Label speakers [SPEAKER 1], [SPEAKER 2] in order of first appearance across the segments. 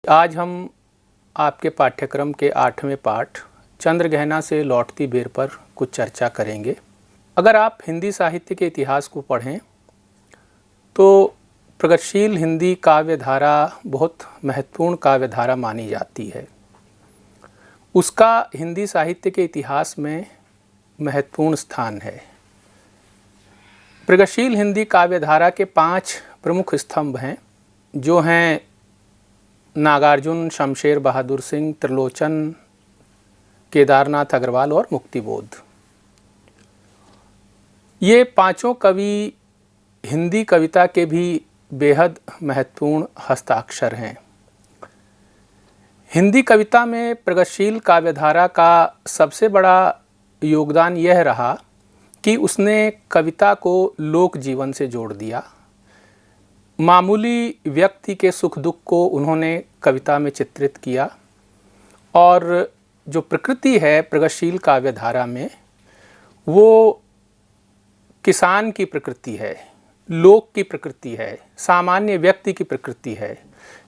[SPEAKER 1] आज हम आपके पाठ्यक्रम के 8वें पाठ चंद्रगहना से लौटती बेर पर कुछ चर्चा करेंगे। अगर आप हिंदी साहित्य के इतिहास को पढ़ें तो प्रगतिशील हिंदी काव्य धारा बहुत महत्वपूर्ण काव्य धारा मानी जाती है। उसका हिंदी साहित्य के इतिहास में महत्वपूर्ण स्थान है। प्रगतिशील हिंदी काव्य धारा के 5 प्रमुख स्तंभ हैं, जो हैं नागार्जुन, शमशेर बहादुर सिंह, त्रिलोचन, केदारनाथ अग्रवाल और मुक्तिबोध। ये पांचों कवि हिंदी कविता के भी बेहद महत्वपूर्ण हस्ताक्षर हैं। हिंदी कविता में प्रगतिशील काव्यधारा का सबसे बड़ा योगदान यह रहा कि उसने कविता को लोक जीवन से जोड़ दिया। मामूली व्यक्ति के सुख दुख को उन्होंने कविता में चित्रित किया और जो प्रकृति है प्रगतिशील काव्यधारा में वो किसान की प्रकृति है, लोक की प्रकृति है, सामान्य व्यक्ति की प्रकृति है,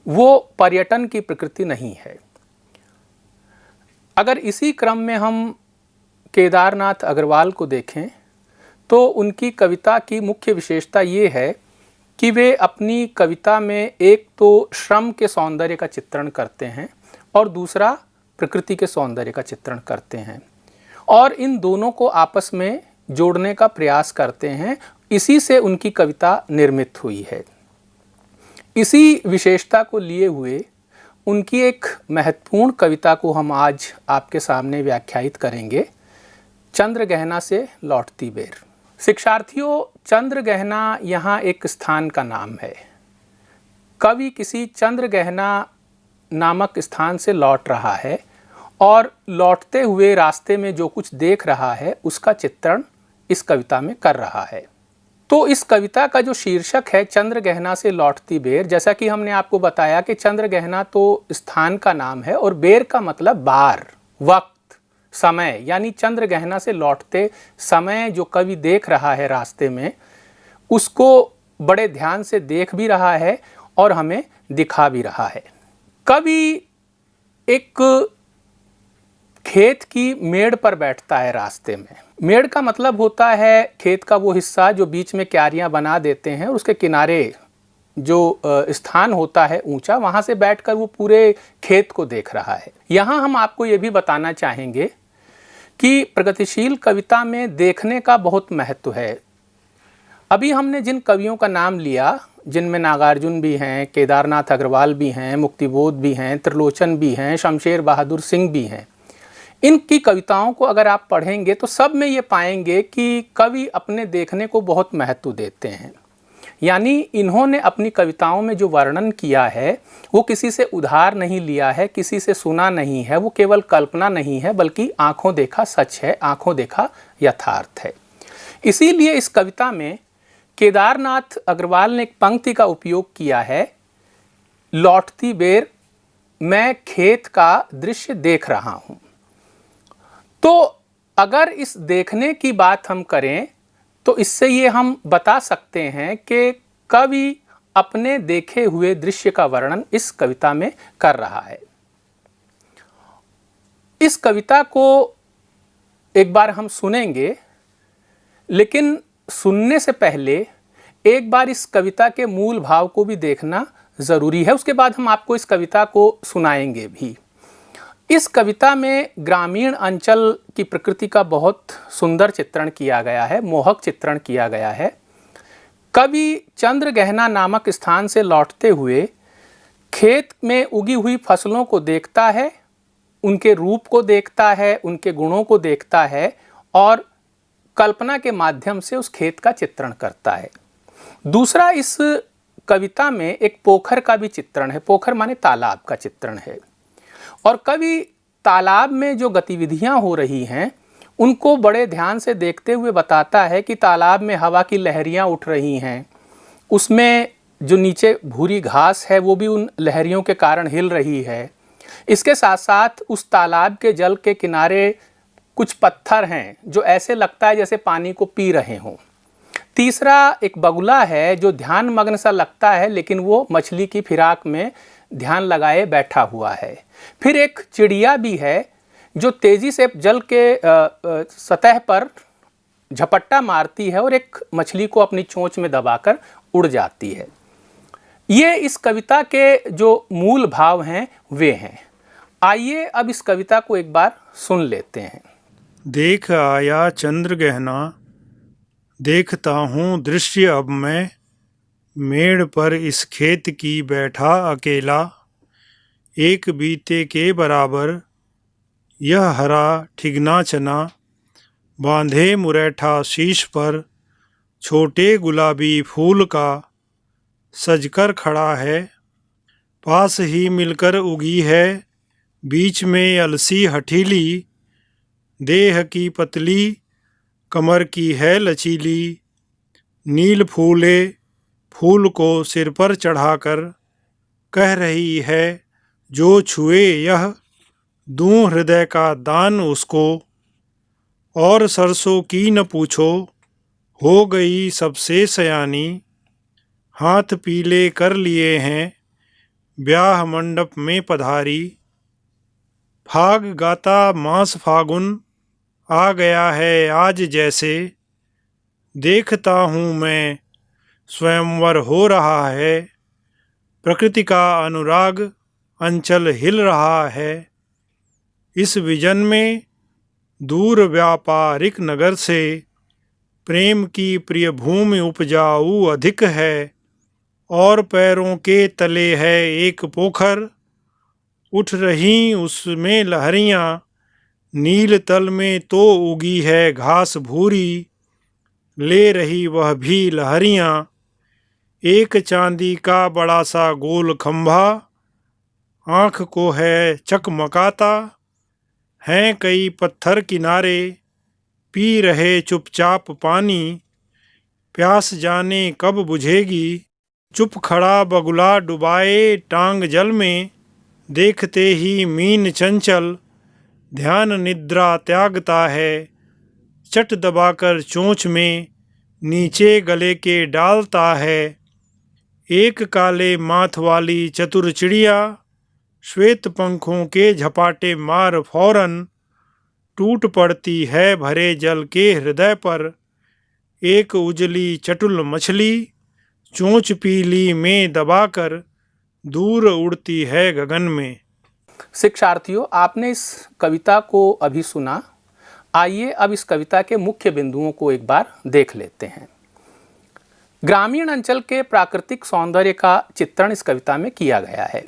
[SPEAKER 1] वो पर्यटन की प्रकृति नहीं है। अगर इसी क्रम में हम केदारनाथ अग्रवाल को देखें तो उनकी कविता की मुख्य विशेषता ये है कि वे अपनी कविता में एक तो श्रम के सौंदर्य का चित्रण करते हैं और दूसरा प्रकृति के सौंदर्य का चित्रण करते हैं और इन दोनों को आपस में जोड़ने का प्रयास करते हैं। इसी से उनकी कविता निर्मित हुई है। इसी विशेषता को लिए हुए उनकी एक महत्वपूर्ण कविता को हम आज आपके सामने व्याख्यायित करेंगे, चंद्रगहना से लौटती बेर। शिक्षार्थियों, चंद्रगहना यहाँ एक स्थान का नाम है। कवि किसी चंद्रगहना नामक स्थान से लौट रहा है और लौटते हुए रास्ते में जो कुछ देख रहा है उसका चित्रण इस कविता में कर रहा है। तो इस कविता का जो शीर्षक है चंद्रगहना से लौटती बेर, जैसा कि हमने आपको बताया कि चंद्रगहना तो स्थान का नाम है और बेर का मतलब बार, वक्त, समय, यानी चंद्रगहना से लौटते समय जो कवि देख रहा है रास्ते में उसको बड़े ध्यान से देख भी रहा है और हमें दिखा भी रहा है। कवि एक खेत की मेड़ पर बैठता है रास्ते में। मेड़ का मतलब होता है खेत का वो हिस्सा जो बीच में क्यारियां बना देते हैं, उसके किनारे जो स्थान होता है ऊंचा, वहां से बैठकर वो पूरे खेत को देख रहा है। यहाँ हम आपको ये भी बताना चाहेंगे कि प्रगतिशील कविता में देखने का बहुत महत्व है। अभी हमने जिन कवियों का नाम लिया, जिनमें नागार्जुन भी हैं, केदारनाथ अग्रवाल भी हैं, मुक्तिबोध भी हैं, त्रिलोचन भी हैं, शमशेर बहादुर सिंह भी हैं, इनकी कविताओं को अगर आप पढ़ेंगे तो सब में ये पाएंगे कि कवि अपने देखने को बहुत महत्व देते हैं। यानी इन्होंने अपनी कविताओं में जो वर्णन किया है वो किसी से उधार नहीं लिया है, किसी से सुना नहीं है, वो केवल कल्पना नहीं है बल्कि आंखों देखा सच है, आंखों देखा यथार्थ है। इसीलिए इस कविता में केदारनाथ अग्रवाल ने एक पंक्ति का उपयोग किया है, लौटती बेर मैं खेत का दृश्य देख रहा हूँ। तो अगर इस देखने की बात हम करें तो इससे ये हम बता सकते हैं कि कवि अपने देखे हुए दृश्य का वर्णन इस कविता में कर रहा है। इस कविता को एक बार हम सुनेंगे, लेकिन सुनने से पहले एक बार इस कविता के मूल भाव को भी देखना ज़रूरी है। उसके बाद हम आपको इस कविता को सुनाएंगे भी। इस कविता में ग्रामीण अंचल की प्रकृति का बहुत सुंदर चित्रण किया गया है, मोहक चित्रण किया गया है। कवि चंद्रगहना नामक स्थान से लौटते हुए खेत में उगी हुई फसलों को देखता है, उनके रूप को देखता है, उनके गुणों को देखता है और कल्पना के माध्यम से उस खेत का चित्रण करता है। दूसरा, इस कविता में एक पोखर का भी चित्रण है। पोखर माने तालाब का चित्रण है और कवि तालाब में जो गतिविधियां हो रही हैं उनको बड़े ध्यान से देखते हुए बताता है कि तालाब में हवा की लहरियां उठ रही हैं, उसमें जो नीचे भूरी घास है वो भी उन लहरियों के कारण हिल रही है। इसके साथ साथ उस तालाब के जल के किनारे कुछ पत्थर हैं जो ऐसे लगता है जैसे पानी को पी रहे हों। तीसरा, एक बगुला है जो ध्यान मग्न सा लगता है लेकिन वो मछली की फिराक में ध्यान लगाए बैठा हुआ है। फिर एक चिड़िया भी है जो तेजी से जल के सतह पर झपट्टा मारती है और एक मछली को अपनी चोंच में दबाकर उड़ जाती है। ये इस कविता के जो मूल भाव हैं वे हैं। आइए अब इस कविता को एक बार सुन लेते हैं।
[SPEAKER 2] देख आया चंद्र गहना, देखता हूँ दृश्य अब मैं, मेड़ पर इस खेत की बैठा अकेला, एक बीते के बराबर यह हरा ठिगना चना, बांधे मुरैठा शीश पर छोटे गुलाबी फूल का, सजकर खड़ा है पास ही मिलकर उगी है, बीच में अलसी हठीली, देह की पतली कमर की है लचीली, नील फूले फूल को सिर पर चढ़ाकर कह रही है जो छुए यह, दूं हृदय का दान उसको, और सरसों की न पूछो हो गई सबसे सयानी, हाथ पीले कर लिए हैं ब्याह मंडप में पधारी, फाग गाता मास फागुन आ गया है आज जैसे, देखता हूँ मैं स्वयंवर हो रहा है, प्रकृति का अनुराग अंचल हिल रहा है, इस विजन में दूर व्यापारिक नगर से प्रेम की प्रिय भूमि उपजाऊ अधिक है, और पैरों के तले है एक पोखर, उठ रही उसमें लहरियाँ, नील तल में तो उगी है घास भूरी, ले रही वह भी लहरियाँ, एक चांदी का बड़ा सा गोल खंभा, आँख को है चकमकाता, हैं कई पत्थर किनारे पी रहे चुपचाप पानी, प्यास जाने कब बुझेगी, चुप खड़ा बगुला डुबाए टांग जल में, देखते ही मीन चंचल ध्यान निद्रा त्यागता है, चट दबाकर चोंच में नीचे गले के डालता है, एक काले माथ वाली चतुर चिड़िया श्वेत पंखों के झपाटे मार फौरन टूट पड़ती है भरे जल के हृदय पर, एक उजली चटुल मछली चोंच पीली में दबाकर दूर उड़ती है गगन में।
[SPEAKER 1] शिक्षार्थियों, आपने इस कविता को अभी सुना। आइए अब इस कविता के मुख्य बिंदुओं को एक बार देख लेते हैं। ग्रामीण अंचल के प्राकृतिक सौंदर्य का चित्रण इस कविता में किया गया है।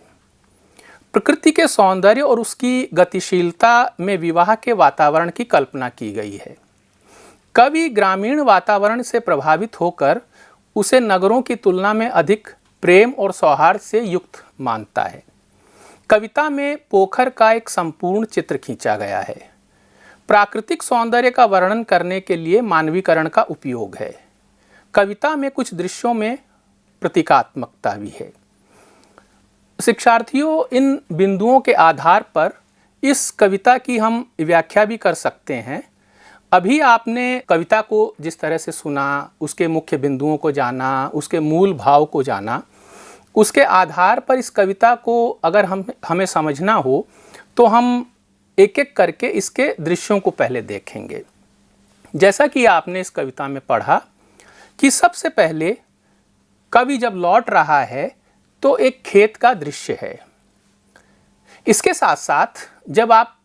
[SPEAKER 1] प्रकृति के सौंदर्य और उसकी गतिशीलता में विवाह के वातावरण की कल्पना की गई है। कवि ग्रामीण वातावरण से प्रभावित होकर उसे नगरों की तुलना में अधिक प्रेम और सौहार्द से युक्त मानता है। कविता में पोखर का एक संपूर्ण चित्र खींचा गया है। प्राकृतिक सौंदर्य का वर्णन करने के लिए मानवीकरण का उपयोग है। कविता में कुछ दृश्यों में प्रतीकात्मकता भी है। शिक्षार्थियों, इन बिंदुओं के आधार पर इस कविता की हम व्याख्या भी कर सकते हैं। अभी आपने कविता को जिस तरह से सुना, उसके मुख्य बिंदुओं को जाना, उसके मूल भाव को जाना, उसके आधार पर इस कविता को अगर हमें समझना हो तो हम एक एक करके इसके दृश्यों को पहले देखेंगे। जैसा कि आपने इस कविता में पढ़ा कि सबसे पहले कवि जब लौट रहा है तो एक खेत का दृश्य है। इसके साथ साथ जब आप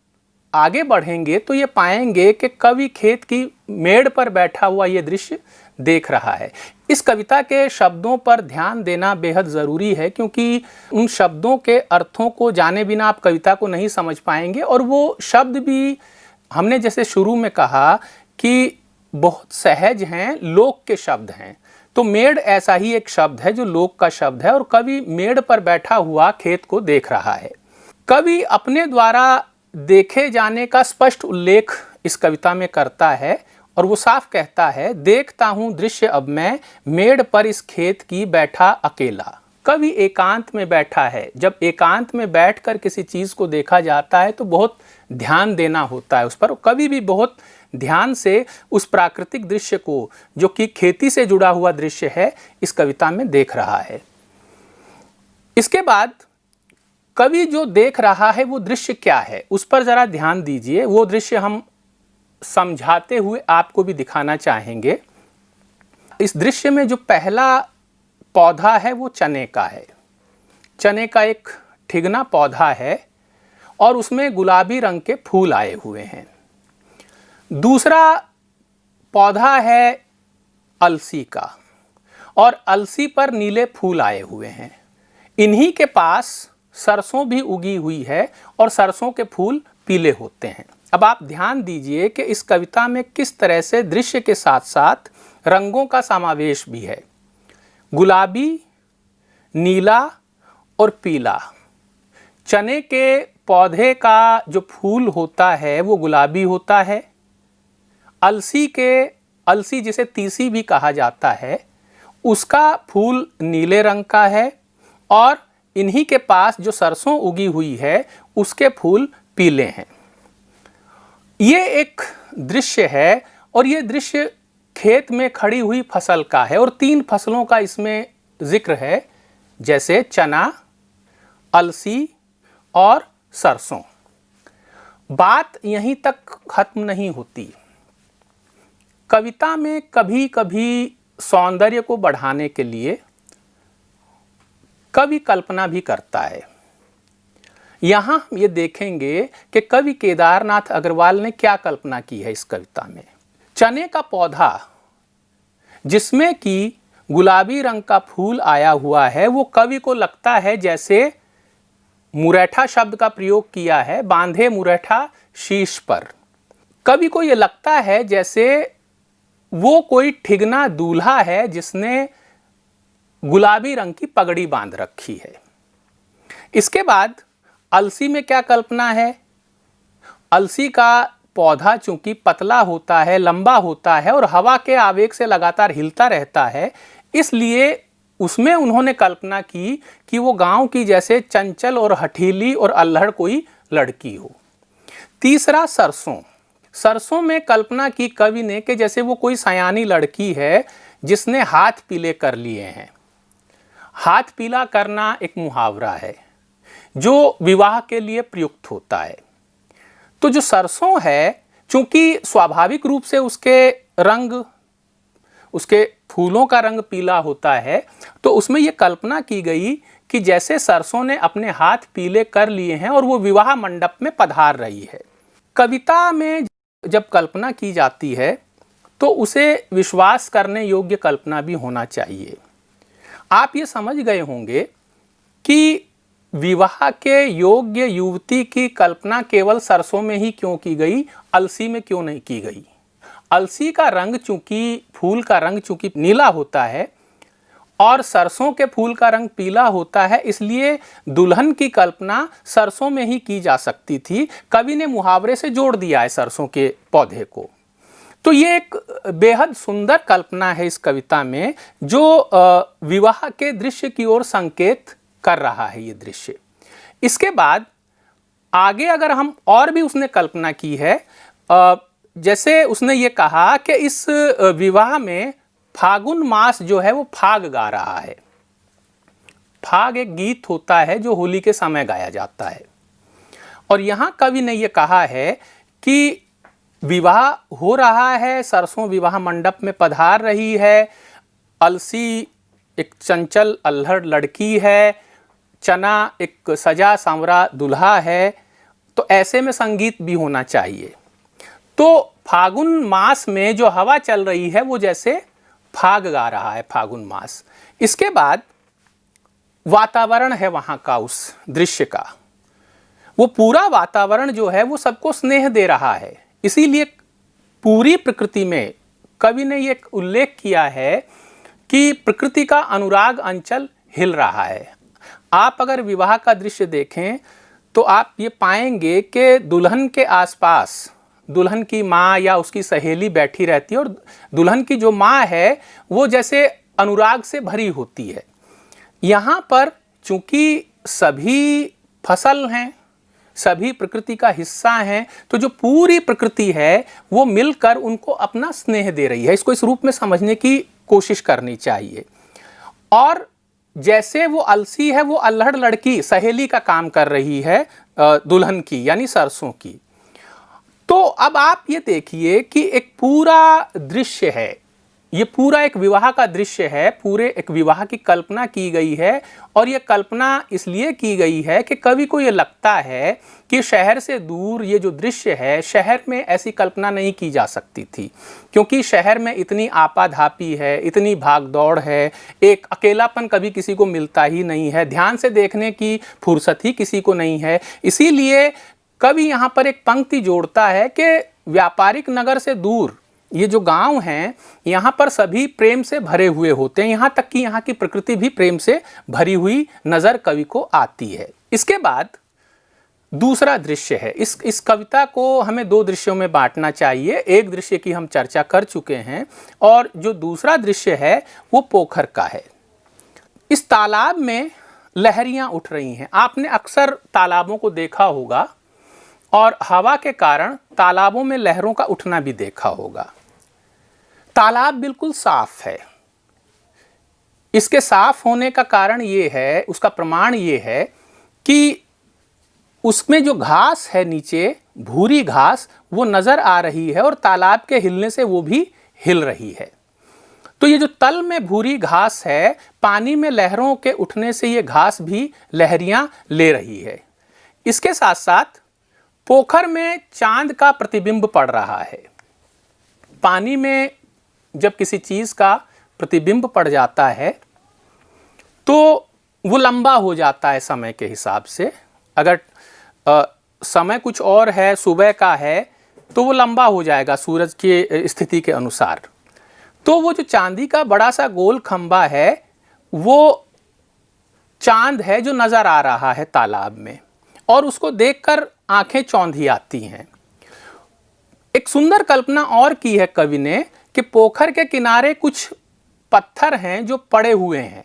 [SPEAKER 1] आगे बढ़ेंगे तो ये पाएंगे कि कवि खेत की मेड़ पर बैठा हुआ ये दृश्य देख रहा है। इस कविता के शब्दों पर ध्यान देना बेहद ज़रूरी है, क्योंकि उन शब्दों के अर्थों को जाने बिना आप कविता को नहीं समझ पाएंगे। और वो शब्द भी हमने जैसे शुरू में कहा कि बहुत सहज हैं, लोक के शब्द हैं। तो मेड़ ऐसा ही एक शब्द है जो लोक का शब्द है, और कवि मेड़ पर बैठा हुआ खेत को देख रहा है। कवि अपने द्वारा देखे जाने का स्पष्ट उल्लेख इस कविता में करता है, और वो साफ कहता है, देखता हूँ दृश्य अब मैं, मेड़ पर इस खेत की बैठा अकेला। कवि एकांत में बैठा है। जब एकांत में बैठकर किसी चीज़ को देखा जाता है तो बहुत ध्यान देना होता है उस पर। कवि भी बहुत ध्यान से उस प्राकृतिक दृश्य को, जो कि खेती से जुड़ा हुआ दृश्य है, इस कविता में देख रहा है। इसके बाद कवि जो देख रहा है वो दृश्य क्या है, उस पर जरा ध्यान दीजिए। वो दृश्य हम समझाते हुए आपको भी दिखाना चाहेंगे। इस दृश्य में जो पहला पौधा है वो चने का है। चने का एक ठिगना पौधा है और उसमें गुलाबी रंग के फूल आए हुए हैं। दूसरा पौधा है अलसी का और अलसी पर नीले फूल आए हुए हैं। इन्हीं के पास सरसों भी उगी हुई है और सरसों के फूल पीले होते हैं। अब आप ध्यान दीजिए कि इस कविता में किस तरह से दृश्य के साथ साथ रंगों का समावेश भी है। गुलाबी, नीला और पीला। चने के पौधे का जो फूल होता है वो गुलाबी होता है। अलसी जिसे तीसी भी कहा जाता है, उसका फूल नीले रंग का है और इन्हीं के पास जो सरसों उगी हुई है उसके फूल पीले हैं। ये एक दृश्य है और ये दृश्य खेत में खड़ी हुई फसल का है और 3 फसलों का इसमें जिक्र है, जैसे चना, अलसी और सरसों। बात यहीं तक खत्म नहीं होती। कविता में कभी कभी सौंदर्य को बढ़ाने के लिए कवि कल्पना भी करता है। यहाँ हम ये देखेंगे कि कवि केदारनाथ अग्रवाल ने क्या कल्पना की है इस कविता में। चने का पौधा जिसमें कि गुलाबी रंग का फूल आया हुआ है, वो कवि को लगता है जैसे मुरैठा शब्द का प्रयोग किया है, बांधे मुरैठा शीश पर। कवि को ये लगता है जैसे वो कोई ठिगना दूल्हा है जिसने गुलाबी रंग की पगड़ी बांध रखी है। इसके बाद अलसी में क्या कल्पना है। अलसी का पौधा चूंकि पतला होता है, लंबा होता है और हवा के आवेग से लगातार हिलता रहता है, इसलिए उसमें उन्होंने कल्पना की कि वो गांव की जैसे चंचल और हठीली और अल्हड़ कोई लड़की हो। तीसरा सरसों। सरसों में कल्पना की कवि ने कि जैसे वो कोई सयानी लड़की है जिसने हाथ पीले कर लिए हैं। हाथ पीला करना एक मुहावरा है जो विवाह के लिए प्रयुक्त होता है। तो जो सरसों है, चूंकि स्वाभाविक रूप से उसके फूलों का रंग पीला होता है, तो उसमें यह कल्पना की गई कि जैसे सरसों ने अपने हाथ पीले कर लिए हैं और वो विवाह मंडप में पधार रही है। कविता में जब कल्पना की जाती है तो उसे विश्वास करने योग्य कल्पना भी होना चाहिए। आप ये समझ गए होंगे कि विवाह के योग्य युवती की कल्पना केवल सरसों में ही क्यों की गई, अलसी में क्यों नहीं की गई। अलसी का रंग चूंकि, फूल का रंग चूंकि नीला होता है और सरसों के फूल का रंग पीला होता है, इसलिए दुल्हन की कल्पना सरसों में ही की जा सकती थी। कवि ने मुहावरे से जोड़ दिया है सरसों के पौधे को। तो ये एक बेहद सुंदर कल्पना है इस कविता में, जो विवाह के दृश्य की ओर संकेत कर रहा है ये दृश्य। इसके बाद आगे अगर हम और भी उसने कल्पना की है, जैसे उसने ये कहा कि इस विवाह में फागुन मास जो है वो फाग गा रहा है। फाग एक गीत होता है जो होली के समय गाया जाता है। और यहाँ कवि ने ये कहा है कि विवाह हो रहा है, सरसों विवाह मंडप में पधार रही है, अलसी एक चंचल अल्हड़ लड़की है, चना एक सजा सांवरा दूल्हा है, तो ऐसे में संगीत भी होना चाहिए। तो फागुन मास में जो हवा चल रही है वो जैसे फाग गा रहा है, फागुन मास। इसके बाद वातावरण है वहाँ का, उस दृश्य का, वो पूरा वातावरण जो है वो सबको स्नेह दे रहा है। इसीलिए पूरी प्रकृति में कवि ने ये उल्लेख किया है कि प्रकृति का अनुराग अंचल हिल रहा है। आप अगर विवाह का दृश्य देखें तो आप ये पाएंगे कि दुल्हन के आसपास दुल्हन की माँ या उसकी सहेली बैठी रहती है और दुल्हन की जो माँ है वो जैसे अनुराग से भरी होती है। यहाँ पर चूंकि सभी फसल हैं, सभी प्रकृति का हिस्सा हैं, तो जो पूरी प्रकृति है वो मिलकर उनको अपना स्नेह दे रही है। इसको इस रूप में समझने की कोशिश करनी चाहिए। और जैसे वो अलसी है, वो अल्हड़ लड़की सहेली का काम कर रही है दुल्हन की, यानी सरसों की। तो अब आप ये देखिए कि एक पूरा दृश्य है, ये पूरा एक विवाह का दृश्य है, पूरे एक विवाह की कल्पना की गई है। और ये कल्पना इसलिए की गई है कि कवि को ये लगता है कि शहर से दूर ये जो दृश्य है, शहर में ऐसी कल्पना नहीं की जा सकती थी, क्योंकि शहर में इतनी आपाधापी है, इतनी भागदौड़ है, एक अकेलापन कभी किसी को मिलता ही नहीं है, ध्यान से देखने की फुर्सत ही किसी को नहीं है। इसीलिए कवि यहाँ पर एक पंक्ति जोड़ता है कि व्यापारिक नगर से दूर ये जो गांव हैं, यहाँ पर सभी प्रेम से भरे हुए होते हैं, यहाँ तक कि यहाँ की प्रकृति भी प्रेम से भरी हुई नजर कवि को आती है। इसके बाद दूसरा दृश्य है। इस कविता को हमें दो दृश्यों में बांटना चाहिए। एक दृश्य की हम चर्चा कर चुके हैं और जो दूसरा दृश्य है वो पोखर का है। इस तालाब में लहरियां उठ रही हैं। आपने अक्सर तालाबों को देखा होगा और हवा के कारण तालाबों में लहरों का उठना भी देखा होगा। तालाब बिल्कुल साफ है। इसके साफ होने का कारण ये है, उसका प्रमाण ये है कि उसमें जो घास है नीचे, भूरी घास, वो नजर आ रही है और तालाब के हिलने से वो भी हिल रही है। तो ये जो तल में भूरी घास है, पानी में लहरों के उठने से ये घास भी लहरियां ले रही है। इसके साथ साथ पोखर में चांद का प्रतिबिंब पड़ रहा है। पानी में जब किसी चीज का प्रतिबिंब पड़ जाता है तो वो लंबा हो जाता है समय के हिसाब से। अगर समय कुछ और है, सुबह का है, तो वो लंबा हो जाएगा सूरज की स्थिति के अनुसार। तो वो जो चांदी का बड़ा सा गोल खंबा है, वो चांद है जो नजर आ रहा है तालाब में, और उसको देखकर आंखें चौंधी आती हैं। एक सुंदर कल्पना और की है कवि ने कि पोखर के किनारे कुछ पत्थर हैं जो पड़े हुए हैं,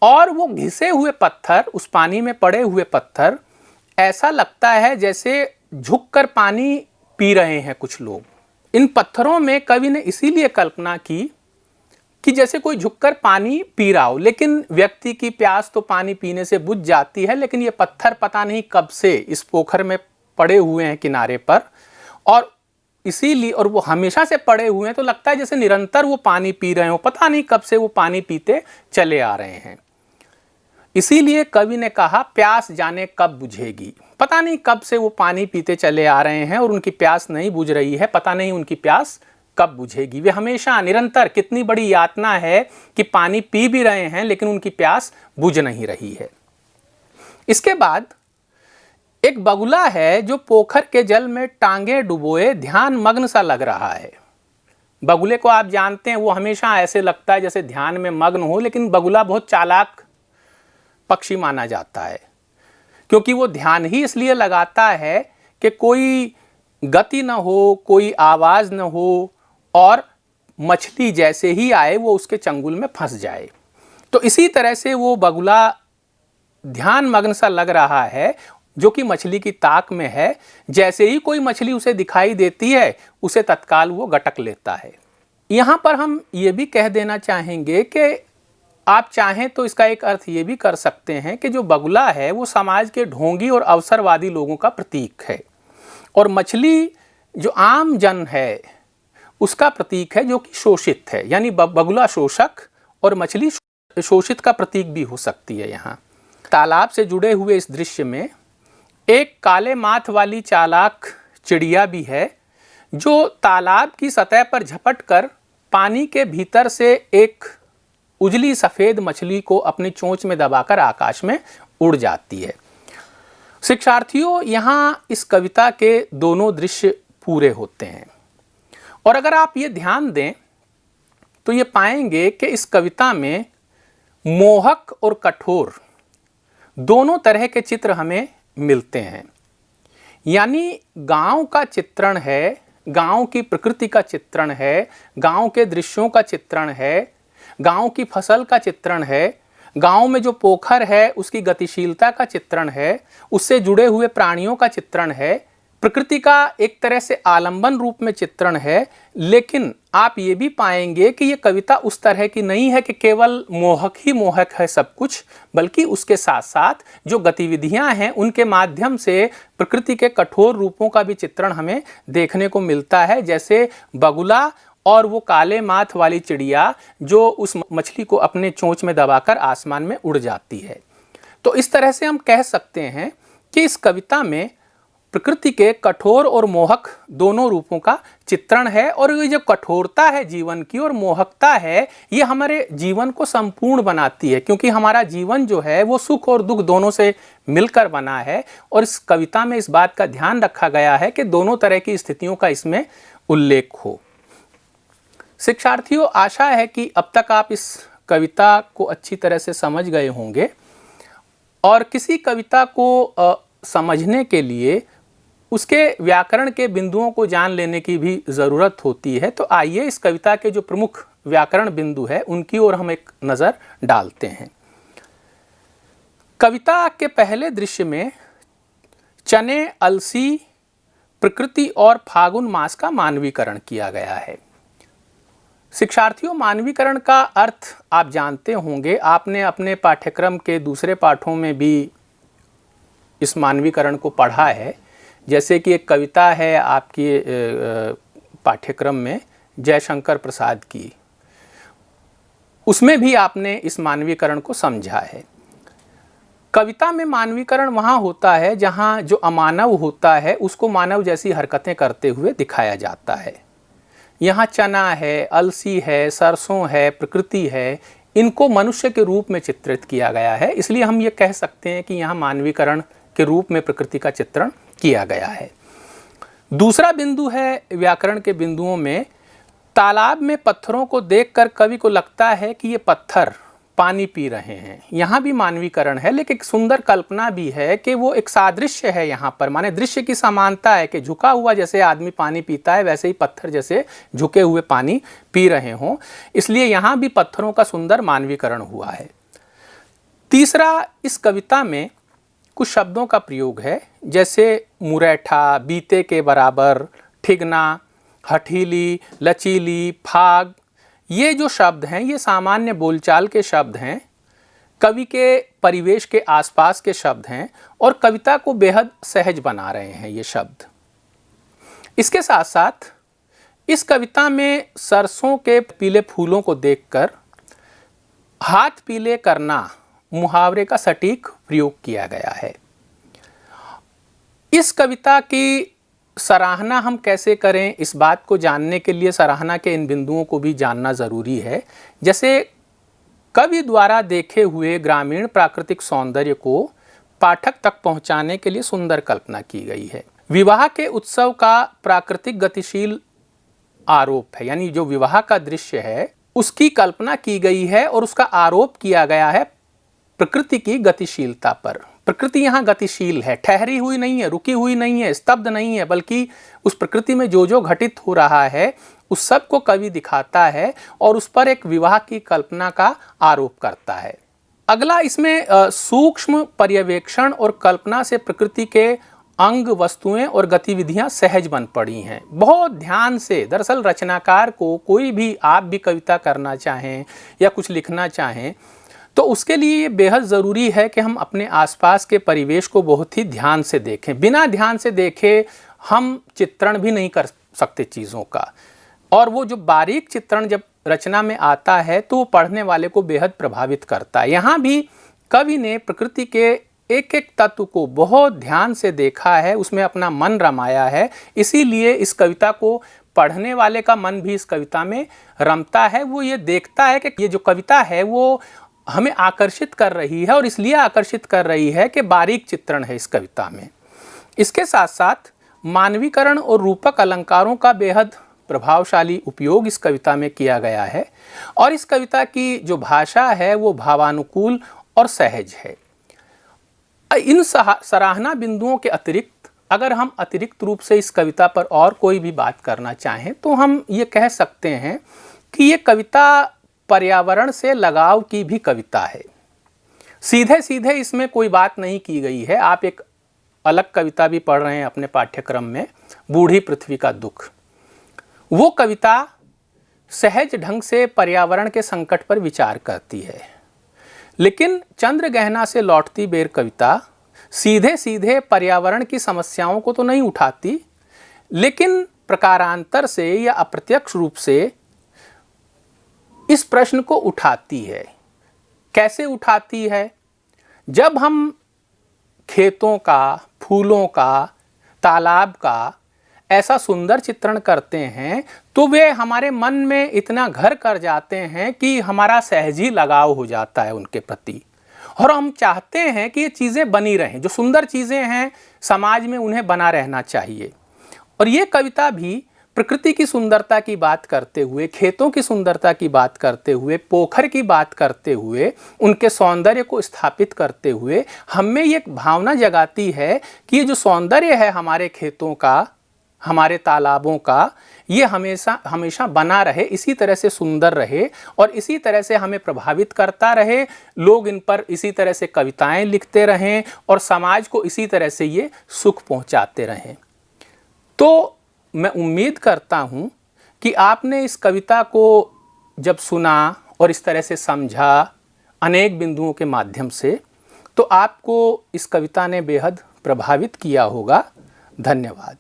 [SPEAKER 1] और वो घिसे हुए पत्थर, उस पानी में पड़े हुए पत्थर, ऐसा लगता है जैसे झुककर पानी पी रहे हैं कुछ लोग। इन पत्थरों में कवि ने इसीलिए कल्पना की कि जैसे कोई झुककर पानी पी रहा हो, लेकिन व्यक्ति की प्यास तो पानी पीने से बुझ जाती है, लेकिन ये पत्थर पता नहीं कब से इस पोखर में पड़े हुए हैं किनारे पर, और इसीलिए, और वो हमेशा से पड़े हुए हैं, तो लगता है जैसे निरंतर वो पानी पी रहे हो, पता नहीं कब से वो पानी पीते चले आ रहे हैं। इसीलिए कवि ने कहा प्यास जाने कब बुझेगी। पता नहीं कब से वो पानी पीते चले आ रहे हैं और उनकी प्यास नहीं बुझ रही है, पता नहीं उनकी प्यास कब बुझेगी। वे हमेशा निरंतर, कितनी बड़ी यातना है कि पानी पी भी रहे हैं लेकिन उनकी प्यास बुझ नहीं रही है। इसके बाद एक बगुला है जो पोखर के जल में टांगे डुबोए ध्यान मग्न सा लग रहा है। बगुले को आप जानते हैं, वो हमेशा ऐसे लगता है जैसे ध्यान में मग्न हो, लेकिन बगुला बहुत चालाक पक्षी माना जाता है, क्योंकि वो ध्यान ही इसलिए लगाता है कि कोई गति न हो, कोई आवाज न हो, और मछली जैसे ही आए वो उसके चंगुल में फंस जाए। तो इसी तरह से वो बगुला ध्यान मग्न सा लग रहा है, जो कि मछली की ताक में है। जैसे ही कोई मछली उसे दिखाई देती है, उसे तत्काल वो गटक लेता है। यहाँ पर हम ये भी कह देना चाहेंगे कि आप चाहें तो इसका एक अर्थ ये भी कर सकते हैं कि जो बगुला है वो समाज के ढोंगी और अवसरवादी लोगों का प्रतीक है, और मछली जो आम जन है उसका प्रतीक है, जो कि शोषित है। यानी बगुला शोषक और मछली शोषित का प्रतीक भी हो सकती है। यहाँ तालाब से जुड़े हुए इस दृश्य में एक काले माथ वाली चालाक चिड़िया भी है, जो तालाब की सतह पर झपट कर पानी के भीतर से एक उजली सफेद मछली को अपनी चोंच में दबाकर आकाश में उड़ जाती है। शिक्षार्थियों, यहाँ इस कविता के दोनों दृश्य पूरे होते हैं, और अगर आप ये ध्यान दें तो ये पाएंगे कि इस कविता में मोहक और कठोर दोनों तरह के चित्र हमें मिलते हैं। यानी गांव का चित्रण है, गांव की प्रकृति का चित्रण है, गांव के दृश्यों का चित्रण है, गांव की फसल का चित्रण है, गांव में जो पोखर है उसकी गतिशीलता का चित्रण है, उससे जुड़े हुए प्राणियों का चित्रण है, प्रकृति का एक तरह से आलंबन रूप में चित्रण है, लेकिन आप ये भी पाएंगे कि ये कविता उस तरह की नहीं है कि केवल मोहक ही मोहक है सब कुछ, बल्कि उसके साथ साथ जो गतिविधियां हैं उनके माध्यम से प्रकृति के कठोर रूपों का भी चित्रण हमें देखने को मिलता है। जैसे बगुला और वो काले माथ वाली चिड़िया जो उस मछली को अपने चोंच में दबाकर आसमान में उड़ जाती है। तो इस तरह से हम कह सकते हैं कि इस कविता में प्रकृति के कठोर और मोहक दोनों रूपों का चित्रण है। और ये जो कठोरता है जीवन की और मोहकता है, ये हमारे जीवन को संपूर्ण बनाती है, क्योंकि हमारा जीवन जो है वो सुख और दुख दोनों से मिलकर बना है। और इस कविता में इस बात का ध्यान रखा गया है कि दोनों तरह की स्थितियों का इसमें उल्लेख हो। शिक्षार्थियों, आशा है कि अब तक आप इस कविता को अच्छी तरह से समझ गए होंगे और किसी कविता को समझने के लिए उसके व्याकरण के बिंदुओं को जान लेने की भी ज़रूरत होती है। तो आइए इस कविता के जो प्रमुख व्याकरण बिंदु है उनकी ओर हम एक नज़र डालते हैं। कविता के पहले दृश्य में चने, अलसी, प्रकृति और फागुन मास का मानवीकरण किया गया है। शिक्षार्थियों, मानवीकरण का अर्थ आप जानते होंगे, आपने अपने पाठ्यक्रम के दूसरे पाठों में भी इस मानवीकरण को पढ़ा है। जैसे कि एक कविता है आपके पाठ्यक्रम में जयशंकर प्रसाद की, उसमें भी आपने इस मानवीकरण को समझा है। कविता में मानवीकरण वहाँ होता है जहाँ जो अमानव होता है उसको मानव जैसी हरकतें करते हुए दिखाया जाता है। यहाँ चना है, अलसी है, सरसों है, प्रकृति है, इनको मनुष्य के रूप में चित्रित किया गया है। इसलिए हम ये कह सकते हैं कि यहाँ मानवीकरण के रूप में प्रकृति का चित्रण किया गया है। दूसरा बिंदु है व्याकरण के बिंदुओं में, तालाब में पत्थरों को देखकर कवि को लगता है कि ये पत्थर पानी पी रहे हैं। यहाँ भी मानवीकरण है, लेकिन एक सुंदर कल्पना भी है कि वो एक सादृश्य है यहाँ पर, माने दृश्य की समानता है कि झुका हुआ जैसे आदमी पानी पीता है वैसे ही पत्थर जैसे झुके हुए पानी पी रहे हों। इसलिए यहाँ भी पत्थरों का सुंदर मानवीकरण हुआ है। तीसरा, इस कविता में कुछ शब्दों का प्रयोग है, जैसे मुरैठा, बीते के बराबर, ठिगना, हठीली, लचीली, फाग। ये जो शब्द हैं ये सामान्य बोलचाल के शब्द हैं, कवि के परिवेश के आसपास के शब्द हैं और कविता को बेहद सहज बना रहे हैं ये शब्द। इसके साथ साथ इस कविता में सरसों के पीले फूलों को देखकर हाथ पीले करना मुहावरे का सटीक प्रयोग किया गया है। इस कविता की सराहना हम कैसे करें, इस बात को जानने के लिए सराहना के इन बिंदुओं को भी जानना ज़रूरी है। जैसे कवि द्वारा देखे हुए ग्रामीण प्राकृतिक सौंदर्य को पाठक तक पहुंचाने के लिए सुंदर कल्पना की गई है। विवाह के उत्सव का प्राकृतिक गतिशील आरोप है, यानी जो विवाह का दृश्य है उसकी कल्पना की गई है और उसका आरोप किया गया है प्रकृति की गतिशीलता पर। प्रकृति यहाँ गतिशील है, ठहरी हुई नहीं है, रुकी हुई नहीं है, स्तब्ध नहीं है, बल्कि उस प्रकृति में जो जो घटित हो रहा है उस सब को कवि दिखाता है और उस पर एक विवाह की कल्पना का आरोप करता है। अगला, इसमें सूक्ष्म पर्यवेक्षण और कल्पना से प्रकृति के अंग, वस्तुएं और गतिविधियां सहज बन पड़ी हैं। बहुत ध्यान से, दरअसल रचनाकार को कोई भी, आप भी कविता करना चाहें या कुछ लिखना चाहें तो उसके लिए ये बेहद ज़रूरी है कि हम अपने आसपास के परिवेश को बहुत ही ध्यान से देखें। बिना ध्यान से देखे हम चित्रण भी नहीं कर सकते चीज़ों का, और वो जो बारीक चित्रण जब रचना में आता है तो वो पढ़ने वाले को बेहद प्रभावित करता है। यहाँ भी कवि ने प्रकृति के एक एक तत्व को बहुत ध्यान से देखा है, उसमें अपना मन रमाया है। इसीलिए इस कविता को पढ़ने वाले का मन भी इस कविता में रमता है। वो ये देखता है कि ये जो कविता है वो हमें आकर्षित कर रही है, और इसलिए आकर्षित कर रही है कि बारीक चित्रण है इस कविता में। इसके साथ साथ मानवीकरण और रूपक अलंकारों का बेहद प्रभावशाली उपयोग इस कविता में किया गया है, और इस कविता की जो भाषा है वो भावानुकूल और सहज है। इन सराहना बिंदुओं के अतिरिक्त अगर हम अतिरिक्त रूप से इस कविता पर और कोई भी बात करना चाहें तो हम ये कह सकते हैं कि ये कविता पर्यावरण से लगाव की भी कविता है। सीधे सीधे इसमें कोई बात नहीं की गई है। आप एक अलग कविता भी पढ़ रहे हैं अपने पाठ्यक्रम में, बूढ़ी पृथ्वी का दुख। वो कविता सहज ढंग से पर्यावरण के संकट पर विचार करती है, लेकिन चंद्रगहना से लौटती बेर कविता सीधे सीधे पर्यावरण की समस्याओं को तो नहीं उठाती, लेकिन प्रकारांतर से या अप्रत्यक्ष रूप से इस प्रश्न को उठाती है। कैसे उठाती है? जब हम खेतों का, फूलों का, तालाब का ऐसा सुंदर चित्रण करते हैं तो वे हमारे मन में इतना घर कर जाते हैं कि हमारा सहज ही लगाव हो जाता है उनके प्रति, और हम चाहते हैं कि ये चीज़ें बनी रहें। जो सुंदर चीज़ें हैं समाज में उन्हें बना रहना चाहिए। और ये कविता भी प्रकृति की सुंदरता की बात करते हुए, खेतों की सुंदरता की बात करते हुए, पोखर की बात करते हुए, उनके सौंदर्य को स्थापित करते हुए हमें ये भावना जगाती है कि ये जो सौंदर्य है हमारे खेतों का, हमारे तालाबों का, ये हमेशा हमेशा बना रहे, इसी तरह से सुंदर रहे और इसी तरह से हमें प्रभावित करता रहे। लोग इन पर इसी तरह से कविताएं लिखते रहें और समाज को इसी तरह से ये सुख पहुंचाते रहें। तो मैं उम्मीद करता हूँ कि आपने इस कविता को जब सुना और इस तरह से समझा अनेक बिंदुओं के माध्यम से, तो आपको इस कविता ने बेहद प्रभावित किया होगा। धन्यवाद।